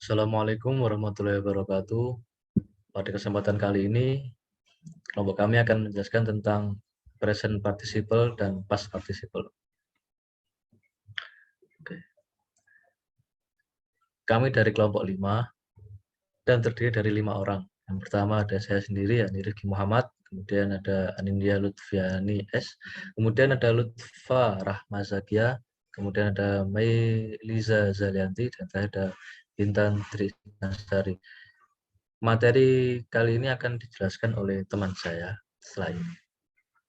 Assalamualaikum warahmatullahi wabarakatuh. Pada kesempatan kali ini, kelompok kami akan menjelaskan tentang present participle dan past participle. Oke. Kami dari kelompok 5 dan terdiri dari 5 orang. Yang pertama ada saya sendiri, yakni Rizky Muhammad, kemudian ada Anindya Lutfiani S, kemudian ada Lutfa Rahmazakia, kemudian ada Mei Liza Zalianti, dan saya ada Intan Trisnasari. Materi kali ini akan dijelaskan oleh teman saya setelah ini.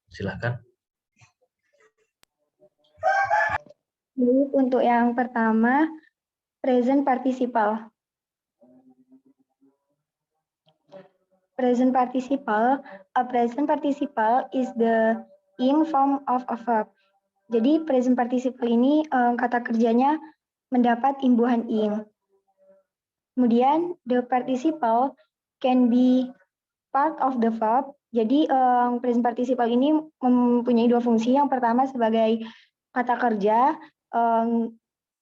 Silakan. Jadi untuk yang pertama, present participle. Present participle, a present participle is the ing form of a verb. Jadi present participle ini kata kerjanya mendapat imbuhan ing. Kemudian the participle can be part of the verb. Jadi present participle ini mempunyai dua fungsi. Yang pertama sebagai kata kerja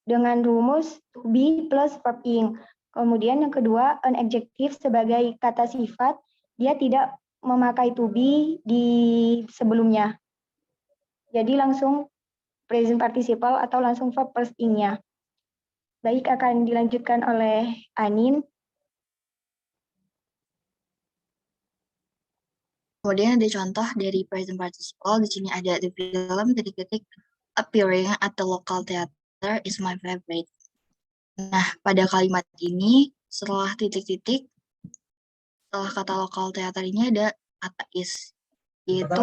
dengan rumus to be plus verb ing. Kemudian yang kedua, an adjective sebagai kata sifat, dia tidak memakai to be di sebelumnya. Jadi langsung present participle atau langsung verb plus ing-nya. Baik, akan dilanjutkan oleh Anin. Kemudian ada contoh dari present participle. Di sini ada the film titik-titik appearing at the local theater is my favorite. Nah, pada kalimat ini setelah titik-titik, setelah kata local theater ini ada kata is, yaitu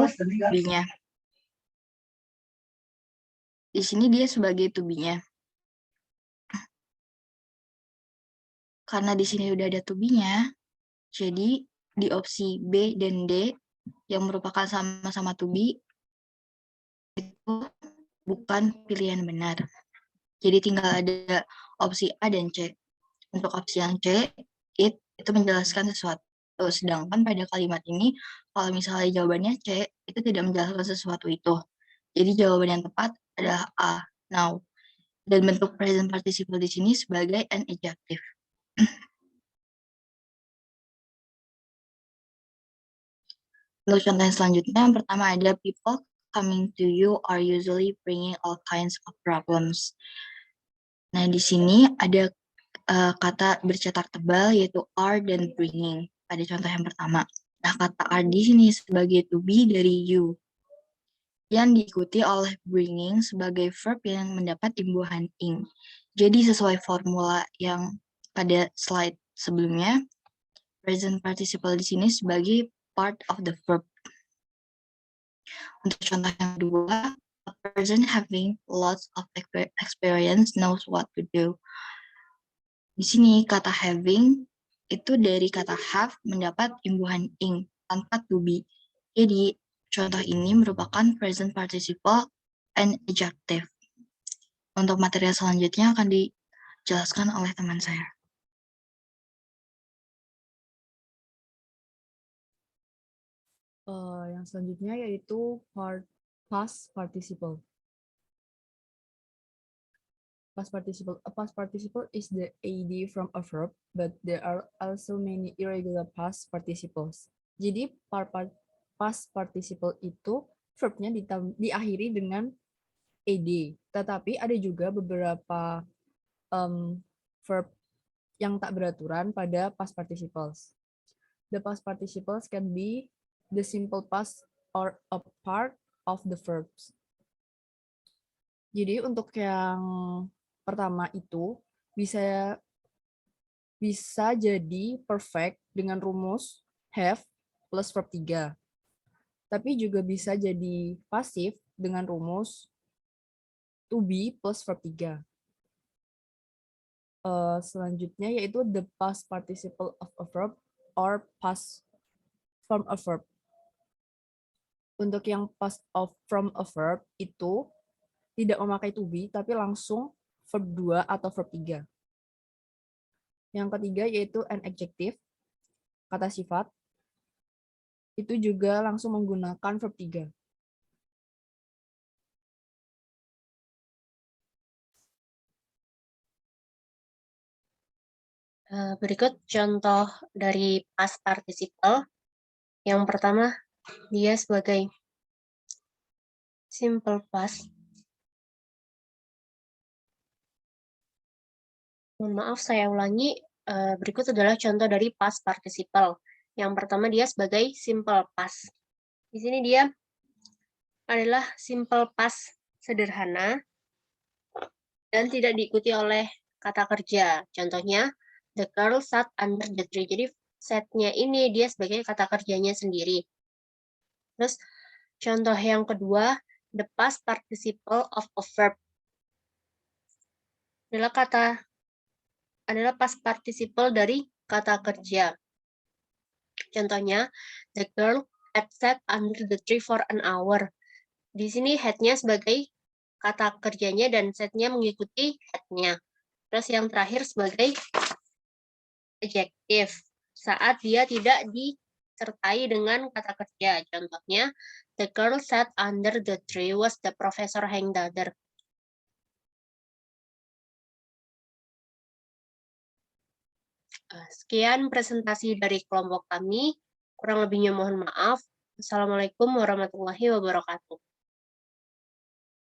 be-nya. Di sini dia sebagai to be-nya. Karena di sini udah ada to be-nya, jadi di opsi B dan D yang merupakan sama-sama to be itu bukan pilihan benar. Jadi tinggal ada opsi A dan C. Untuk opsi yang C, itu menjelaskan sesuatu. Sedangkan pada kalimat ini, kalau misalnya jawabannya C, itu tidak menjelaskan sesuatu itu. Jadi jawaban yang tepat adalah A, now. Dan bentuk present participle di sini sebagai an adjective. Untuk contoh yang selanjutnya, yang pertama ada people coming to you are usually bringing all kinds of problems. Nah, di sini ada kata bercetak tebal yaitu are dan bringing pada contoh yang pertama. Nah, kata are di sini sebagai to be dari you yang diikuti oleh bringing sebagai verb yang mendapat imbuhan ing. Jadi sesuai formula yang pada slide sebelumnya, present participle di sini sebagai part of the verb. Untuk contoh yang kedua, a person having lots of experience knows what to do. Di sini kata having itu dari kata have mendapat imbuhan ing tanpa to be. Jadi contoh ini merupakan present participle and adjective. Untuk materi selanjutnya akan dijelaskan oleh teman saya. Yang selanjutnya yaitu past participle. Past participle. A past participle is the AD from a verb, but there are also many irregular past participles. Jadi past participle itu verbnya diakhiri dengan AD, tetapi ada juga beberapa verb yang tak beraturan pada past participles. The past participles can be the simple past or a part of the verbs. Jadi untuk yang pertama itu bisa jadi perfect dengan rumus have plus verb 3. Tapi juga bisa jadi pasif dengan rumus to be plus verb 3. Selanjutnya yaitu the past participle of a verb or past from a verb. Untuk yang past of from a verb itu tidak memakai to be, tapi langsung verb 2 atau verb 3. Yang ketiga yaitu an adjective, kata sifat. Itu juga langsung menggunakan verb 3. Berikut contoh dari past participle. Yang pertama, dia sebagai simple past. Mohon maaf, saya ulangi. Berikut adalah contoh dari past participle. Yang pertama, dia sebagai simple past. Di sini dia adalah simple past sederhana dan tidak diikuti oleh kata kerja. Contohnya, the girl sat under the tree. Jadi, setnya ini dia sebagai kata kerjanya sendiri. Terus, contoh yang kedua, the past participle of a verb. Adalah past participle dari kata kerja. Contohnya, the girl had sat under the tree for an hour. Di sini had-nya sebagai kata kerjanya dan set-nya mengikuti had-nya. Terus yang terakhir sebagai adjective saat dia tidak disertai dengan kata kerja. Contohnya, the girl sat under the tree was the professor hanged other. Sekian presentasi dari kelompok kami. Kurang lebihnya mohon maaf. Assalamualaikum warahmatullahi wabarakatuh.